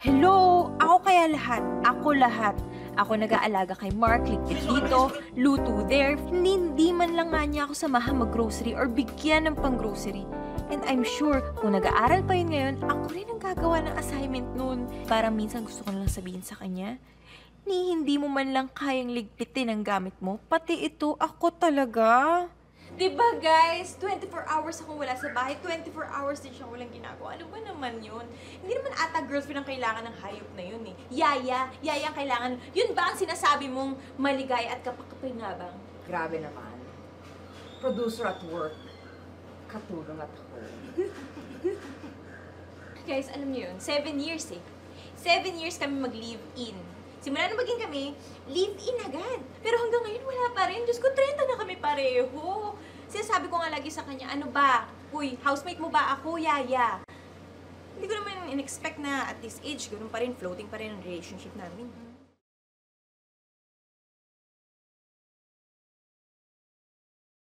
Hello! Ako kaya lahat. Ako lahat. Ako nag-aalaga kay Mark, ligpit dito, luto there. Hindi man lang nga niya ako samahan mag-grocery or bigyan ng pang-grocery. And I'm sure, kung nag-aaral pa yun ngayon, ako rin ang gagawa ng assignment nun. Parang minsan gusto ko na lang sabihin sa kanya, hindi mo man lang kayang ligpitin ang gamit mo, pati ito ako talaga. Diba guys, 24 hours akong wala sa bahay, 24 hours din siyang walang ginagawa. Ano ba naman yun? Hindi naman ata girlfriend ang kailangan ng hayop na yun eh. Yaya ang kailangan. Yun ba ang sinasabi mong maligaya at kapakapinabang? Grabe naman. Producer at work. Katulong at home. Guys, alam niyo yun, 7 years eh. 7 years kami mag-live-in. Simula na maging kami, live-in agad. Pero hanggang ngayon, wala pa rin. Diyos ko, 30 na kami pareho. Sinasabi ko nga lagi sa kanya, ano ba? Uy, housemate mo ba ako, Yaya? Hindi ko naman in-expect na at this age, ganoon pa rin, floating pa rin ang relationship namin.